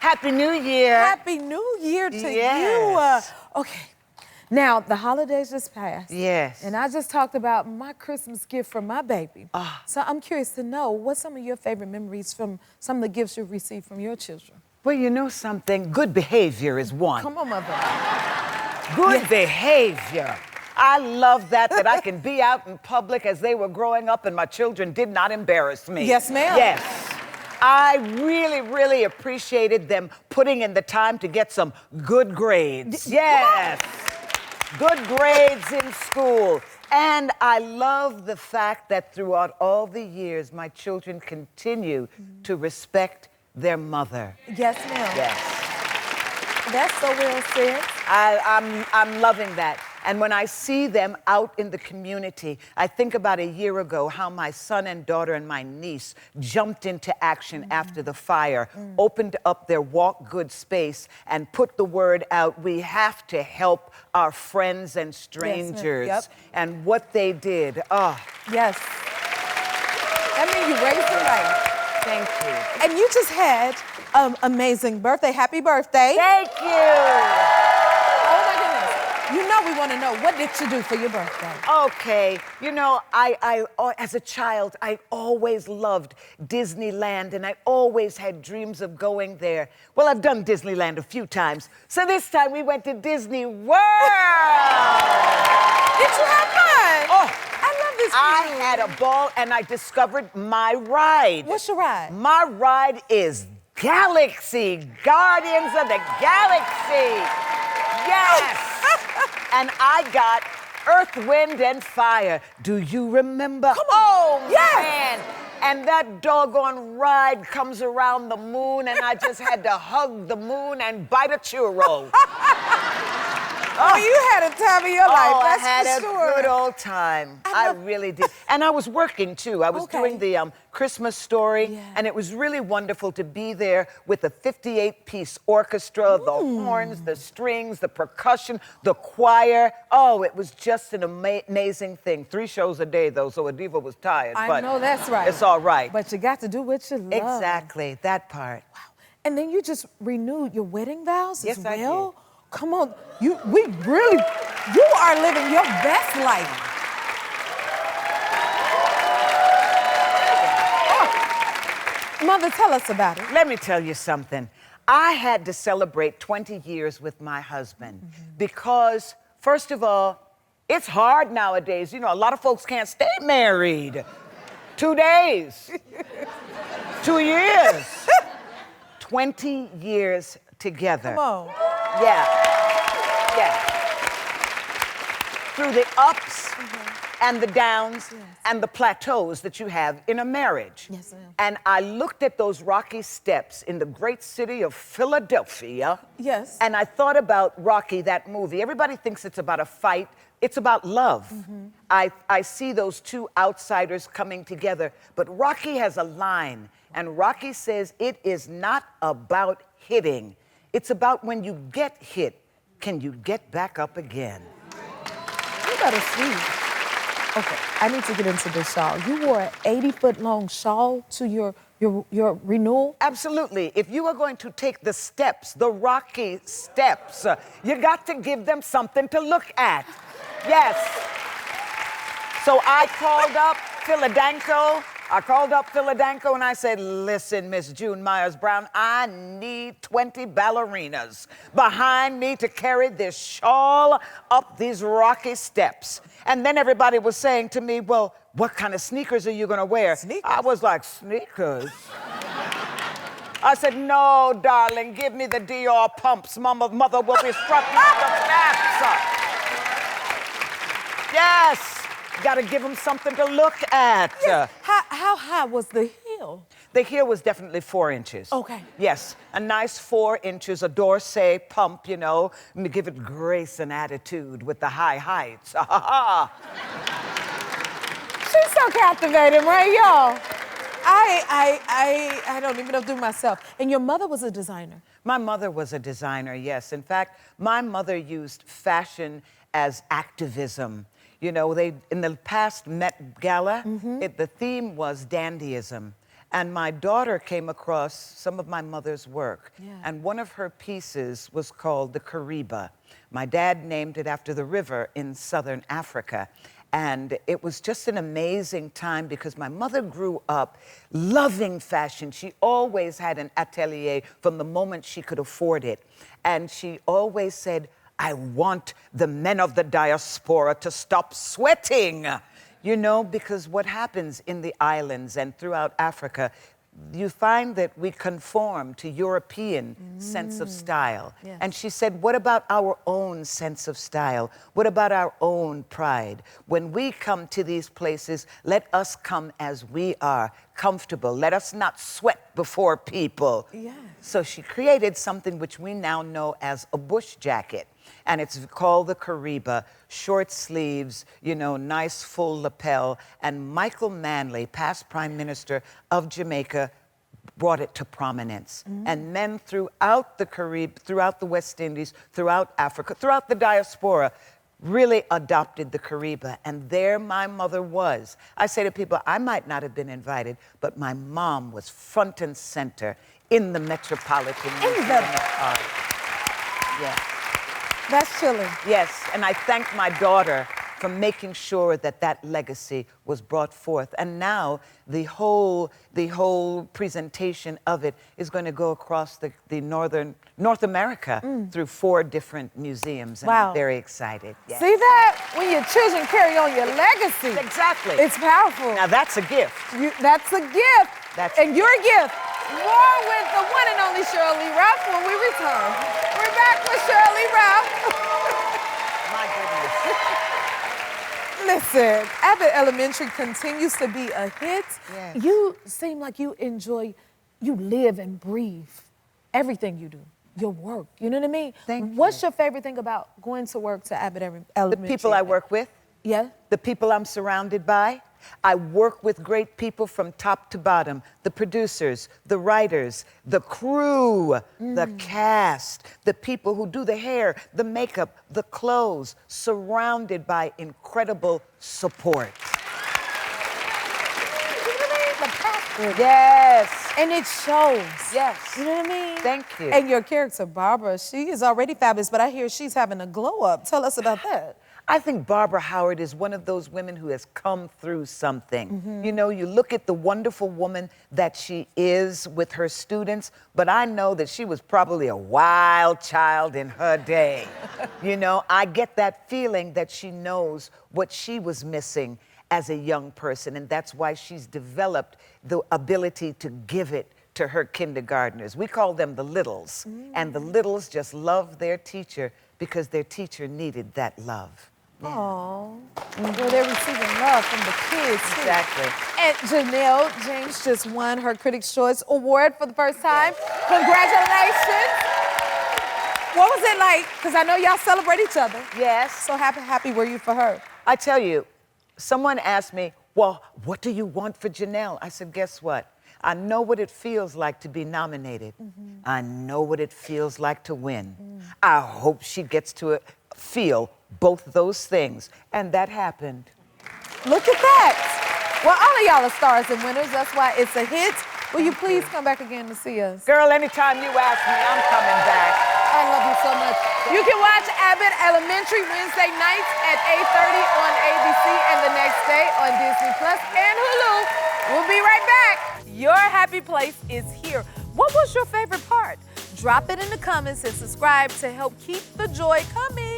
Happy New Year. Happy New Year to Yes. you. Okay. Now, the holidays just passed. Yes. And I just talked about my Christmas gift for my baby. Ah. So I'm curious to know, what's some of your favorite memories from some of the gifts you've received from your children? Well, you know something? Good behavior is one. Come on, mother. Good behavior. I love that I can be out in public as they were growing up and my children did not embarrass me. Yes, ma'am. Yes. I really, really appreciated them putting in the time to get some good grades. Yes. Good grades in school. And I love the fact that throughout all the years, my children continue to respect their mother. Yes, ma'am. Yes. That's so well said. I'm loving that. And when I see them out in the community, I think about a year ago how my son and daughter and my niece jumped into action after the fire, opened up their walk good space and put the word out, we have to help our friends and strangers. Yes, yep. And what they did, Yes. That means you raised the right. Thank you. And you just had an amazing birthday. Happy birthday. Thank you. Oh my goodness. You know we want to know, what did you do for your birthday? Okay, you know, I as a child, I always loved Disneyland and I always had dreams of going there. Well, I've done Disneyland a few times. So this time we went to Disney World. Did you have fun? Oh, I love this for I you. had a ball and I discovered my ride. What's your ride? My ride is Galaxy, Guardians of the Galaxy. Yes. And I got Earth, Wind, and Fire. Do you remember? Come on. Oh, Yes. man. And that doggone ride comes around the moon, and I just had to hug the moon and bite a churro. Oh, you had a time of your life, Oh, that's I had for a sure. good old time. I really did. And I was working, too. I was Okay. doing the Christmas story, Yeah. and it was really wonderful to be there with the 58-piece orchestra, the horns, the strings, the percussion, the choir. Oh, it was just an amazing thing. 3 shows a day, though, so Adiva was tired. I but know that's right. It's all right. But you got to do what you love. Exactly, that part. Wow. And then you just renewed your wedding vows Yes, as I well? did. Come on, you are living your best life. Oh. Mother, tell us about it. Let me tell you something. I had to celebrate 20 years with my husband because, first of all, it's hard nowadays. You know, a lot of folks can't stay married. 2 days. 2 years. 20 years together. Come on. Yeah. Yeah. Through the ups and the downs and the plateaus that you have in a marriage. Yes, ma'am. And I looked at those rocky steps in the great city of Philadelphia. Yes. And I thought about Rocky, that movie. Everybody thinks it's about a fight. It's about love. I see those two outsiders coming together. But Rocky has a line, and Rocky says it is not about hitting. It's about when you get hit, can you get back up again? You better sleep. Okay, I need to get into this shawl. You wore an 80-foot-long shawl to your renewal? Absolutely. If you are going to take the steps, the rocky steps, you got to give them something to look at. Yes. So I called up Philadanco. And I said, listen, Miss June Myers-Brown, I need 20 ballerinas behind me to carry this shawl up these rocky steps. And then everybody was saying to me, well, what kind of sneakers are you going to wear? Sneakers? I was like, sneakers? I said, no, darling, give me the Dior pumps. Mother will be struck with the snaps. Yes. Got to give them something to look at. Yes. How high was the heel? The heel was definitely 4 inches. Okay. Yes, a nice 4 inches, a Dorsey pump, you know, and give it grace and attitude with the high heights. She's so captivating, right, y'all? I don't even know do myself. And your mother was a designer. My mother was a designer, yes. In fact, my mother used fashion as activism. You know, in the past Met Gala, the theme was dandyism. And my daughter came across some of my mother's work. Yeah. And one of her pieces was called the Kariba. My dad named it after the river in southern Africa. And it was just an amazing time because my mother grew up loving fashion. She always had an atelier from the moment she could afford it. And she always said, I want the men of the diaspora to stop sweating. You know, because what happens in the islands and throughout Africa, you find that we conform to European sense of style. Yes. And she said, what about our own sense of style? What about our own pride? When we come to these places, let us come as we are, comfortable. Let us not sweat before people. Yes. So she created something which we now know as a bush jacket. And it's called the Kariba, short sleeves, you know, nice full lapel. And Michael Manley, past Prime Minister of Jamaica, brought it to prominence. And men throughout the Caribbean, throughout the West Indies, throughout Africa, throughout the diaspora, really adopted the Kariba. And there my mother was. I say to people, I might not have been invited, but my mom was front and center in the Metropolitan Museum of Art. Yeah. That's chilling. Yes, and I thank my daughter for making sure that that legacy was brought forth. And now the whole presentation of it is going to go across the North America through 4 different museums. And Wow. I'm very excited. Yes. See that? When your children carry on your legacy. Exactly. It's powerful. Now that's a gift. That's a gift. That's and your gift. More with the one and only Sheryl Lee Ralph when we return. We're back with Sheryl Lee Ralph. My goodness. Listen, Abbott Elementary continues to be a hit. Yes. You seem like you live and breathe everything you do, your work. You know what I mean? Thank you. What's your favorite thing about going to work to Abbott Elementary? The people I work with. Yeah? The people I'm surrounded by. I work with great people from top to bottom. The producers, the writers, the crew, the cast, the people who do the hair, the makeup, the clothes, surrounded by incredible support. You know what I mean? The passion. Yes. And it shows. Yes. You know what I mean? Thank you. And your character, Barbara, she is already fabulous, but I hear she's having a glow up. Tell us about that. I think Barbara Howard is one of those women who has come through something. You know, you look at the wonderful woman that she is with her students, but I know that she was probably a wild child in her day. You know, I get that feeling that she knows what she was missing as a young person, and that's why she's developed the ability to give it to her kindergartners. We call them the littles, and the littles just love their teacher because their teacher needed that love. Yeah. Oh, well, they're receiving love from the kids, too. Exactly. And Janelle James just won her Critics' Choice Award for the first time. Congratulations. What was it like? Because I know y'all celebrate each other. Yes. So happy were you for her? I tell you, someone asked me, well, what do you want for Janelle? I said, guess what? I know what it feels like to be nominated. I know what it feels like to win. I hope she gets to feel both those things. And that happened. Look at that. Well, all of y'all are stars and winners. That's why it's a hit. Will you please come back again to see us? Girl, anytime you ask me, I'm coming back. I love you so much. You can watch Abbott Elementary Wednesday nights at 8:30 on ABC and the next day on Disney Plus and Hulu. We'll be right back. Your happy place is here. What was your favorite part? Drop it in the comments and subscribe to help keep the joy coming.